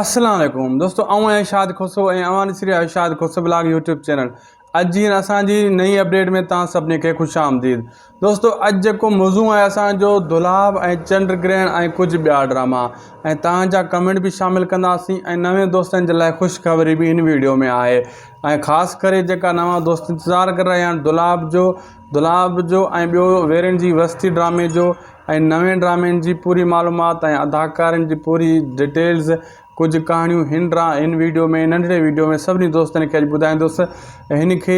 अस्सलाम वालेकुम दोस्तों, आऊँ इरशाद खोसो अवान सिरी इरशाद खोसो ब्लॉग यूट्यूब चैनल। अज जी असांजी नई अपडेट में तव्हां सभिनी खे खुश आमदीद। दोस्तों अज जेको मौज़ू है असांजो दुलाब ऐं चंड ग्रहण ऐं कुछ ॿिया ड्रामा ऐं तव्हांजा कमेंट भी शामिल कंदासीं ऐं नवे दोस्तनि जे लाइ ख़ुशख़बरी भी इन वीडियो में आहे। ऐं ख़ासि करे जेका नवा दोस्त इंतज़ार कर रहे हैं दुलाब जो ऐं ॿियो वेरनि जी वस्ती ड्रामे जो ऐं नवे ड्रामेनि जी पूरी मालूमात ऐं अदाकारनि जी पूरी डिटेल्स कुछ कहानियों इन वीडियो में नंढड़े वीडियो में सभी दोस्तन के ॿुधाईंदुसि। हिन खे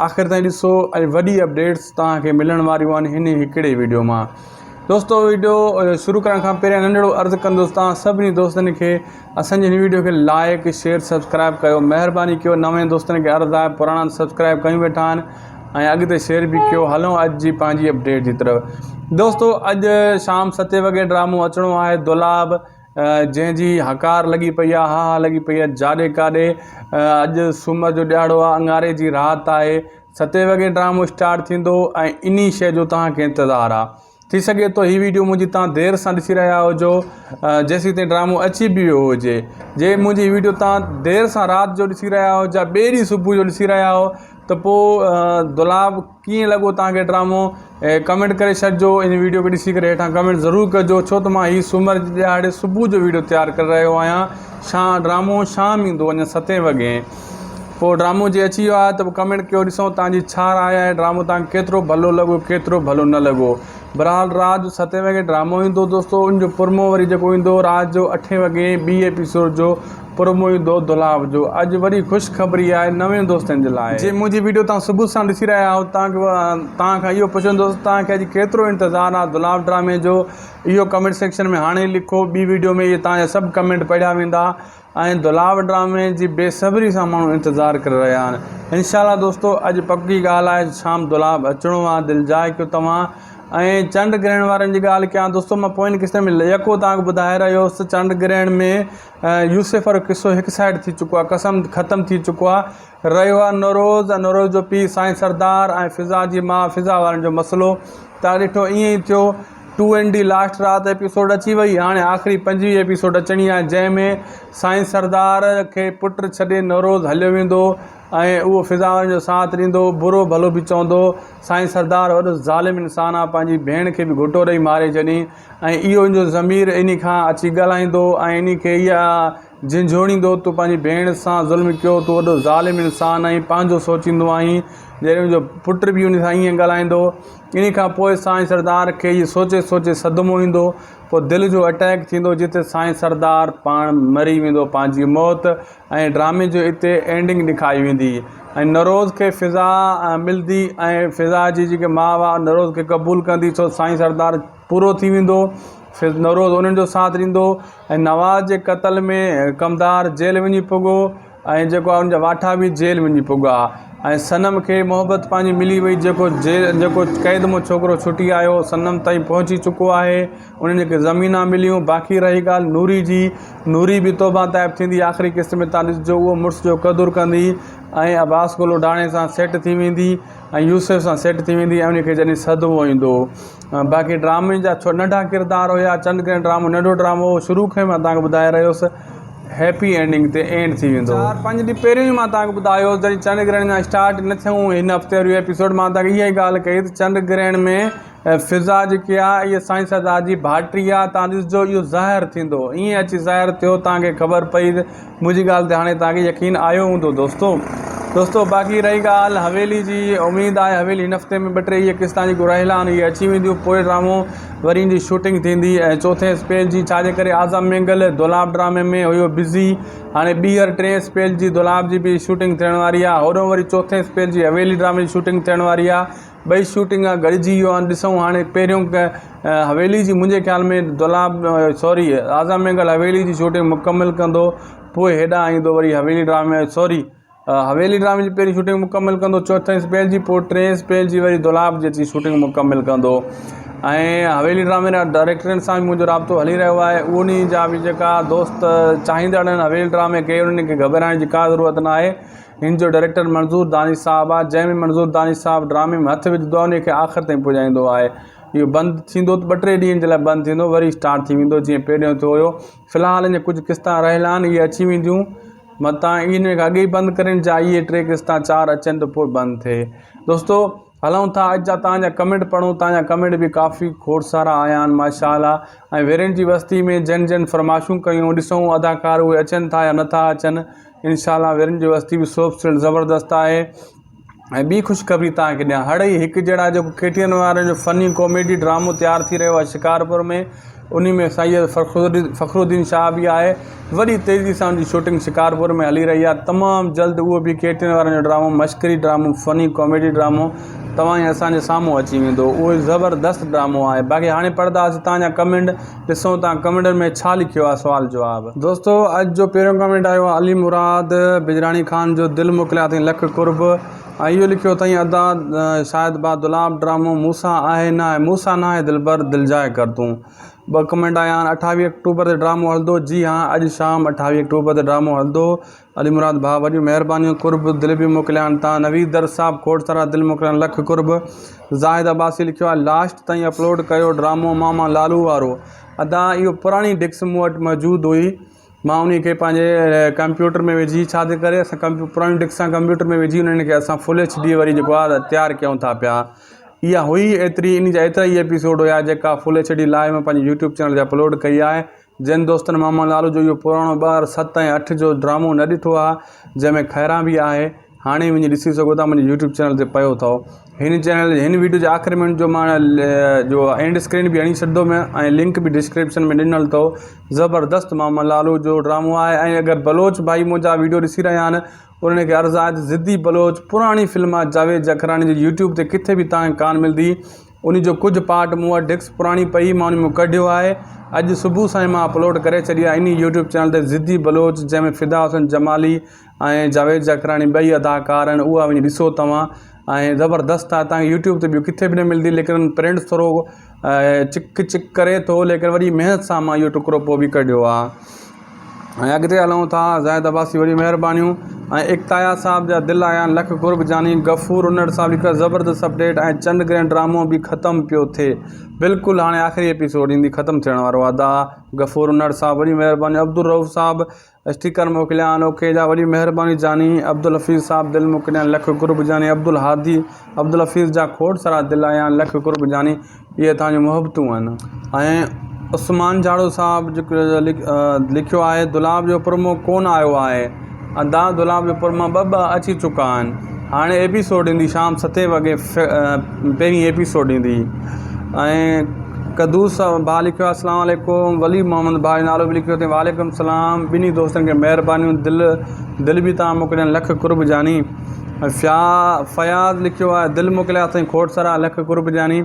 आख़िर ताईं ॾिसो ऐं वॾी अपडेट्स तव्हांखे मिलण वारियूं आहिनि हिन हिकिड़े वीडियो में। दोस्तों वीडियो शुरू करण खां पहिरियों नंढड़ो अर्ज़ु कंदुसि तव्हां सभिनी दोस्तनि खे असांजे हिन वीडियो खे लाइक शेयर सब्सक्राइब कयो, महिरबानी कयो। नवे दोस्तनि खे अर्ज़ु आहे, पुराणा सब्सक्राइब कयूं वेठा आहिनि ऐं अॻिते शेयर भी कयो। हलूं अॼु जी पंहिंजी अपडेट जी तरफ़। दोस्तों अॼु शाम 7 वॻे ड्रामो अचणो आहे दुलाब, जंहिंजी हकार लगी पई आहे, हा लगी पई आहे जाॾे काॾे। अॼु सूमर जो ॾियारो आहे, अंगारे जी रात आहे। 7 वॻे ड्रामो स्टार्ट थींदो ऐं इन्ही शइ जो तव्हांखे इंतज़ारु आहे। थी सघे तो हीअ वीडियो मुंहिंजी तव्हां देरि सां ॾिसी रहिया हुजो, जेसीं ताईं ड्रामो अची बि वियो हुजे। जे मुंहिंजी वीडियो तव्हां देरि सां राति जो ॾिसी रहिया हो या ॿिए ॾींहुं सुबुह जो ॾिसी रहिया हो त पोइ दुलाब कीअं लॻो तव्हांखे ड्रामो, कमेंट करे छॾिजो। इन वीडियो खे ॾिसी करे हेठां कमेंट ज़रूरु कजो, छो त मां हीअ सूमर जे ॾियारे सुबुह जो वीडियो तयारु करे रहियो आहियां। ड्रामो शाम ईंदो अञा 7 वॻे। पोइ ड्रामो जे अची वियो आहे त पोइ कमेंट कयो, ॾिसूं तव्हांजी छा राय आहे, ड्रामो तव्हांखे केतिरो भलो लॻो केतिरो भलो न लॻो। बहरहाल रात जो 7 वॻे ड्रामो ईंदो दोस्तों। उनजो प्रोमो वरी जेको ईंदो रात जो 8 वॻे ॿी एपिसोड जो प्रोमो ईंदो दुलाब जो। अॼु वरी ख़ुशख़बरी आहे नवे दोस्तनि जे लाइ। जे मुंहिंजी वीडियो तव्हां सुबुह सां ॾिसी रहिया आहियो तव्हांखां इहो पुछंदुसि तव्हांखे अॼु केतिरो इंतज़ारु आहे दुलाब ड्रामे जो। इहो कमेंट सेक्शन में हाणे लिखो। ॿी वीडियो में इहे तव्हांजा सभु कमेंट पढ़िया वेंदा ऐं दुलाब ड्रामे जी बेसब्री सां माण्हू इंतज़ारु करे रहिया आहिनि। इंशाल्लाह दोस्तों अॼु पक्की ॻाल्हि आहे, शाम दुलाब अचिणो आहे, दिलि जाए कयो तव्हां। ऐं चंड ग्रहण वारनि जी ॻाल्हि कयां दोस्तों, मां पोइ किस्से में यको तव्हांखे ॿुधाए रहियो हुउसि। चंड ग्रहण में यूसुफ वारो किस्सो हिकु साइड थी चुको आहे, कसम ख़तमु थी चुको आहे। रहियो आहे नरोज़ जो पीउ साईं सरदार ऐं फिज़ा जी माउ फिज़ा वारनि जो मसइलो। तव्हां ॾिठो ईअं ई थियो। 2ND लास्ट रात एपिसोड अची वई, हाणे आख़िरी 5वीं एपिसोड अचणी आहे, जंहिंमें साईं सरदार खे पुटु छॾे नरोज़ हलियो वेंदो ऐं उहो फिज़ा वारनि जो साथ ॾींदो, बुरो भलो बि चवंदो। साईं सरदार वॾो ज़ालिम इंसानु आहे, पंहिंजी भेण खे बि घुटो ॾेई मारे छॾी ऐं इहो इनजो ज़मीर इन खां अची ॻाल्हाईंदो ऐं इन खे इहा झिंझोड़ींदो, तूं पंहिंजी भेण सां ज़ुल्म कयो, तूं वॾो ज़ालिम इंसानु आहीं, पंहिंजो सोचींदो आहीं। जॾहिं मुंहिंजो पुटु बि उन सां ईअं ॻाल्हाईंदो। इन खां पोइ साईं सरदार खे इहो सोचे सोचे सदमो ईंदो, पोइ दिलि जो अटैक थींदो जिते साईं सरदार पाण मरी वेंदो पंहिंजी मौत। ऐं ड्रामे जो हिते एंडिंग ॾेखारी वेंदी ऐं नरोज़ खे फिज़ा मिलंदी ऐं फिज़ा जी जेके माउ आहे नरोज़ खे क़बूल कंदी, छो साईं सरदार पूरो थी वेंदो। नरोज़ उन्हनि जो साथ ॾींदो ऐं नवाज़ जे क़त्ल में कमदार जेल वञी पुॻो ऐं जेको आहे उनजा वाठा बि जेल वञी पुॻा ऐं सनम खे मोहबत पंहिंजी मिली वई। जेको क़ैद मां छोकिरो छुटी आयो सनम ताईं पहुची चुको आहे, उन्हनि खे ज़मीना मिलियूं। बाक़ी रही ॻाल्हि नूरी जी, नूरी बि तौबा ताइब थींदी आख़िरी क़िस्त में, तव्हां ॾिसिजो उहो मुड़ुस जो क़दुरु कंदी ऐं अब्बास गोलो डाणे सां सेट थी वेंदी ऐं यूसुफ सां सेट थी वेंदी ऐं उनखे जॾहिं सदमो ईंदो। बाक़ी ड्रामे जा नंढा किरदार हुया। चंड ग्रहण ड्रामो नंढो ड्रामो शुरू खां मां तव्हांखे ॿुधाए रहियोसि, हैप्पी एंडिंग ते एंड थी वेंदो। 4-5 ॾींहं पहिरियों ई मां तव्हांखे ॿुधायो जॾहिं चंड ग्रहण जा स्टार्ट न थियूं हिन हफ़्ते वारी एपिसोड, मां तव्हांखे इहा ई ॻाल्हि कई त चंड ग्रहण में फिज़ा जेकी आहे इहा साईं सरदार जी भाइटी आहे। तव्हां ॾिसिजो इहो ज़ाहिर थींदो, ईअं अची ज़ाहिर थियो, तव्हांखे ख़बर पई त मुंहिंजी ॻाल्हि ते हाणे तव्हांखे यकीन आयो हूंदो दोस्तों। बाक़ी रही ॻाल्हि हवेली जी, उमेदु आहे हवेली हिन हफ़्ते में 2-3 इहे क़िस्तां जेको रहियल आहिनि इहे अची वेंदियूं। पोइ ड्रामो वरी इन जी शूटिंग थींदी ऐं 4थे स्पेल जी, छाजे करे आज़म मेंगल दुलाब ड्रामे में हुयो बिज़ी। हाणे ॿीहर 3 स्पेल जी दुलाब जी बि शूटिंग थियण वारी आहे, होॾो वरी 4थे स्पेल जी हवेली ड्रामे जी शूटिंग थियण वारी आहे। ॿई शूटिंग गॾिजी वियो आहे। ॾिसूं हाणे पहिरियों हवेली जी मुंहिंजे ख़्याल में आज़म मेंगल हवेली जी शूटिंग मुकमल कंदो, पोइ हेॾां ईंदो वरी हवेली ड्रामे जी पहिरीं शूटिंग मुकमल कंदो 4थे स्पेल जी, पोइ 3 स्पेल जी वरी दुलाब जी अची शूटिंग मुकमल कंदो। ऐं हवेली ड्रामे जा डायरेक्टरनि सां बि मुंहिंजो राब्तो हली रहियो आहे। उन्ही जा बि जेका दोस्त चाहींदड़ आहिनि हवेली ड्रामे खे, उन्हनि खे घबराइण जी का ज़रूरत न आहे। हिन जो डायरेक्टर मंज़ूर दानिश साहब आहे, जंहिंमें मंज़ूर दानिश साहब ड्रामे में हथु विझंदो आहे उन खे आख़िर ताईं पुॼाईंदो आहे। इहो बंदि थींदो त 2-3 ॾींहंनि जे लाइ बंदि थींदो, वरी स्टार्ट थी वेंदो जीअं पहिरियों थियो हुयो। फ़िलहालु अञा कुझु क़िस्ता रहियल आहिनि, इहे अची वेंदियूं मतां इन खां अॻे ई बंदि करेनि जा इहे 3 क़िस्ता 4 अचनि त पोइ बंदि थिए। दोस्तो हलूं था अॼु जा तव्हांजा कमेंट पढ़ूं। तव्हांजा कमेंट बि काफ़ी खोड़ सारा आया आहिनि माशाअल्लाह। ऐं वीरन जी बस्ती में जिन फरमाइशूं कयूं, ॾिसूं अदाकार उहे अचनि था या नथा अचनि। इंशाअल्लाह वीरन जी बस्ती बि सोच ज़बरदस्त आहे। ऐं ॿी ख़ुशख़बरी तव्हांखे ॾियां, हाणे ई हिकु जहिड़ा जेको KTN वारनि जो फ़नी कॉमेडी ड्रामो तयारु थी रहियो आहे शिकारपुर में, उन में सैयद फ़खरुद्दीन शाह बि आहे। वॾी तेज़ी सां उनजी शूटिंग शिकारपुर में हली रही आहे। तमामु जल्द उहो बि KTN वारनि जो ड्रामो, मश्करी ड्रामो, फ़नी कॉमेडी ड्रामो तव्हां ऐं असांजे साम्हूं अची वेंदो। उहो ज़बरदस्त ड्रामो आहे। बाक़ी हाणे पढ़ंदासीं तव्हांजा कमेंट, ॾिसूं तव्हां कमेंटनि में छा लिखियो आहे सुवाल जवाबु। दोस्तो अॼु जो पहिरियों कमेंट आयो आहे अली मुराद बिजराणी खान जो, दिलि मोकिलिया अथई लख कुर्ब। ऐं इहो लिखियो अथई अदा शायद बा दुलाब ड्रामो मूसा आहे न आहे, मूसा न आहे दिलबर दिलजाए कर तूं। 2 कमेंट आया आहिनि। 28 अक्टूबर ते ड्रामो हलंदो, जी हाँ अॼु शाम 28 अक्टूबर ते ड्रामो हलंदो। अली मुराद भाउ वॾियूं महिरबानियूं, कुर्ब दिलि बि मोकिलिया आहिनि तव्हां। नवीद दर साहब खोड़ सारा दिलि मोकिलिया आहिनि लख कुर्ब। ज़ाहिद अब्बासी लिखियो आहे लास्ट ताईं अपलोड कयो ड्रामो मामा लालू वारो। अदा इहो पुराणी डिस्क मूं वटि मौजूदु हुई, मां उन खे पंहिंजे कंप्यूटर में विझी, छा थी करे असां पुराणी डिस्क सां कंप्यूटर में विझी उन्हनि खे असां फुल HD वरी जेको आहे तयारु कयूं था पिया। इहा हुई एतिरी, इन जा एतिरा ई एपिसोड हुया जेका फुल HD लाइव में पंहिंजे YouTube चैनल ते अपलोड कई आहे। जिन दोस्तनि मामा लालू जो इहो पुराणो 2007 ऐं 2008 जो ड्रामो न ॾिठो आहे, जंहिंमें खैरा बि आहे, हाणे वञी ॾिसी सघो था, मुंहिंजे YouTube चैनल ते पियो अथव। हिन वीडियो जे आख़िरी में जो मां जो एंड स्क्रीन बि हणी छॾंदुमि ऐं लिंक बि डिस्क्रिप्शन में ॾिनल अथव। ज़बरदस्त मामा लालू जो ड्रामो आहे। ऐं अगरि बलोच भाई मुंहिंजा वीडियो ॾिसी रहिया आहिनि, उन्हनि खे अर्ज़ु आहे त ज़िद्दी बलोच पुराणी फिल्म आहे जावेद जखरानी जी, YouTube ते किथे बि तव्हांखे कान मिलंदी। उन जो कुझु पार्ट मूं वटि डिस्क पुराणी पई, मां उन में कढियो आहे। अॼु सुबुह सां ई मां अपलोड करे छॾी आहे इन YouTube चैनल ते ज़िद्दी बलोच, जंहिंमें फ़िदा हुसैन जमाली ऐं जावेद जखरानी ॿई अदाकार आहिनि। उहा वञी ॾिसो तव्हां, ऐं ज़बरदस्त आहे। तव्हांखे YouTube ते ॿियो किथे बि न मिलंदी, लेकिन प्रिंट थोरो चिक करे थो, लेकिन वरी महिनत सां मां इहो टुकड़ो पोइ बि कढियो आहे। ऐं अॻिते हलूं था। ज़ाहिद अब्बासी वॾी महिरबानियूं। ऐं इक़्ताया साहब जा दिलि आया आहिनि लख कुर्ब जानी। गफ़ूर उन्नड़ साहब लिखियो ज़बरदस्त अपडेट ऐं चंडग्रहण ड्रामो बि ख़तमु पियो थिए, बिल्कुलु हाणे आख़िरी एपिसोड ईंदी, ख़तमु थियण वारो आहे। अदा गफ़ूर उन्नड़ साहब वॾी महिरबानी। अब्दुल रऊफ़ साहब स्टिकर मोकिलिया आहिनि, ओके जा वॾी महिरबानी जानी। अब्दुल हफ़ीज़ साहब दिलि मोकिलिया आहिनि लख कुर्ब जानी। अब्दुल हफ़ीज़ जा खोड़ सारा दिलि आया आहिनि लख कुर्ब जानी। इहे तव्हांजूं मुहबतूं आहिनि। ऐं उस्मान झाड़ो साहब जेको लिखियो आहे दुलाब जो प्रोमो कोन आयो आहे। अदा दुलाब जो प्रोमो 2 अची चुका आहिनि। हाणे एपिसोड ईंदी शाम 7 वॻे, पहिरीं एपिसोड ईंदी। ऐं कदूस भाउ लिखियो आहे अस्सलाम वालेकुम। वली मोहम्मद भाउ जो नालो बि लिखियो अथई, वालेकुम सलाम। ॿिन्ही दोस्तनि खे महिरबानियूं, दिलि बि तव्हां मोकिलिया लख कुर्ब जानी। फ़याज़ लिखियो आहे दिलि मोकिलिया अथई खोड़ सारा लख कुर्ब जानी।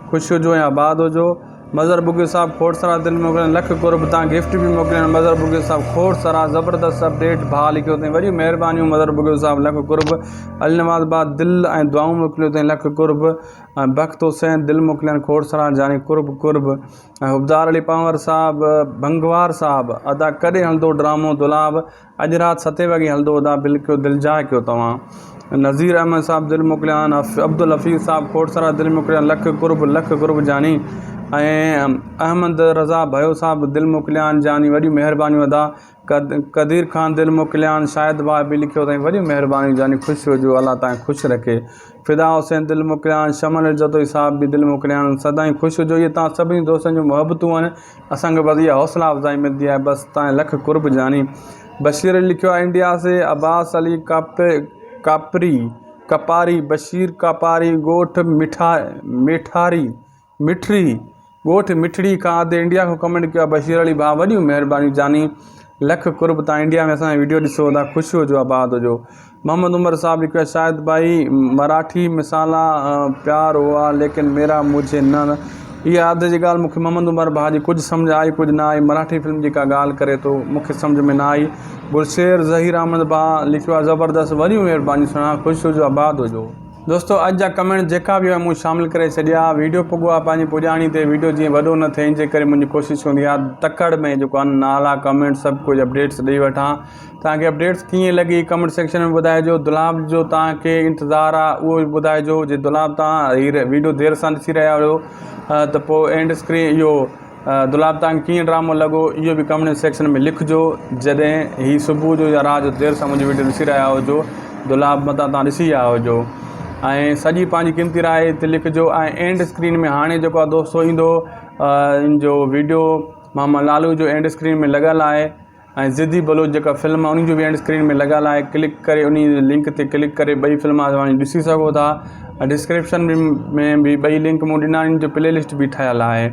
ख़ुशि हुजो ऐं आबाद हुजो। मज़र बुगे साहब खोड़ सारा दिलि मोकिलिया लख कुर्ब। तव्हां गिफ्ट बि मोकिलिया मज़र बुगे साहब खोड़ सारा। ज़बरदस्त अपडेट भाउ लिखियो अथई, वॾी महिरबानियूं मज़र बुगे साहब लख कुर्ब। अली नवाज़ बाद दिलि ऐं दुआऊं मोकिलियो अथई लख कुर्ब। ऐं बख़्त हुसैन दिलि मोकिलिया आहिनि खोड़ सारा जानी कुर्ब। ऐं हुबदार अली पावर साहब भंगवार साहब, अदा कॾहिं हलंदो ड्रामो दुलाब? अॼु राति 7 वॻे हलंदो। अदा बिल्कुलु दिलजाए कयो तव्हां। नज़ीर अहमद साहब दिलि मोकिलिया आहिनि। अब्दुल हफ़ीज़ साहब खोड़ सारा दिलि मोकिलिया लख कुर्ब जानी। ऐं अहमद रज़ा भयो साहब दिलि मोकिलिया आहिनि जानी, वॾियूं महिरबानियूं अदा। कदीर ख़ान दिलि मोकिलिया आहिनि। शाहिद भाउ बि लिखियो अथई, वॾियूं महिरबानियूं जानी, ख़ुशि हुजो, अल्लाह तव्हांखे ख़ुशि रखे। फ़िदा हुसैन दिलि मोकिलिया आहिनि। शमल इज़तोई साहब बि दिलि मोकिलिया आहिनि। सदाईं ख़ुशि हुजो। इहे तव्हां सभिनी दोस्तनि जूं मुहबतूं आहिनि, असांखे बसि इहा हौसला अफ़ज़ाई मिलंदी आहे, बसि तव्हां लख कुर्ब जानी। बशीर लिखियो आहे इंडिया से अब्बास अली कपारी बशीर कपारी ॻोठ मिठड़ी खां अधु इंडिया खां कमेंट कयो आहे बशीर अली भाउ, वॾियूं महिरबानियूं जानी, लख कुर्ब। तव्हां इंडिया में असांजी वीडियो ॾिसो था, ख़ुशि हुजो, आबाद हुजो। मोहम्मद उमर साहब लिखियो आहे शायद भाई मराठी मिसाला प्यार हुआ लेकिन मेरा मुझे न। इहा अधु जी ॻाल्हि मूंखे मोहम्मद उमर भाउ जी कुझु सम्झ आई, कुझु न आई। मराठी फिल्म जेका ॻाल्हि करे थो मूंखे सम्झ में न आई। गुलशेर ज़हीर अहमद भाउ लिखियो आहे ज़बरदस्त, वॾियूं महिरबानियूं सुञा, ख़ुशि हुजो, आबाद हुजो। दोस्तों अॼु जा कमेंट जेका बि हुआ मूं शामिल करे छॾिया। वीडियो पुॻो आहे पंहिंजी पुॼाणी ते, वीडियो जीअं वॾो न थिए इन जे करे मुंहिंजी कोशिशि हूंदी आहे तकड़ में जेको आहे नाला कमेंट सभु कुझु अपडेट्स ॾेई वठां। तव्हांखे अपडेट्स कीअं लॻी कमेंट सेक्शन में ॿुधाइजो। दुलाब जो तव्हांखे इंतज़ारु आहे उहो बि ॿुधाइजो। जे दुलाब तव्हां हीअ वीडियो देरि सां ॾिसी रहिया आहियो त पोइ एंड स्क्रीन इहो दुलाब तव्हांखे कीअं ड्रामो लॻो इहो बि कमेंट सेक्शन में लिखिजो। जॾहिं हीअ सुबुह जो या राति जो देरि सां मुंहिंजी वीडियो ॾिसी रहिया हुजो, दुलाब मथां तव्हां ॾिसी विया हुजो ऐं सॼी पंहिंजी क़ीमती राय हिते लिखिजो। ऐं एंड स्क्रीन में हाणे जेको आहे दोस्तों ईंदो इन जो वीडियो मामा लालू जो एंड स्क्रीन में लॻियलु आहे ऐं ज़िद्दी बलोच जेका फिल्म आहे उन जो बि एंड स्क्रीन में लॻियलु आहे। क्लिक करे उन लिंक ते क्लिक करे ॿई फिल्म तव्हां ॾिसी सघो था। डिस्क्रिप्शन में बि ॿई लिंक मूं ॾिना आहिनि जो प्लेलिस्ट बि ठहियलु आहे।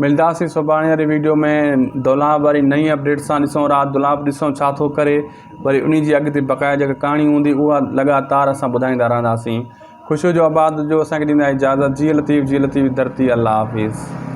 मिलंदासीं सुभाणे वारी वीडियो में दुलाब वारी नई अपडेट सां। ॾिसूं राति दुलाब ॾिसूं छा थो करे, वरी उन जी अॻिते बक़ाया जेका कहाणी हूंदी उहा लगातार असां ॿुधाईंदा रहंदासीं। ख़ुशियो जो आबाद जो असांखे ॾींदा इजाज़त। जी लतीफ़ जी लतीफ़ धरती। अल्लाह हाफ़िज़।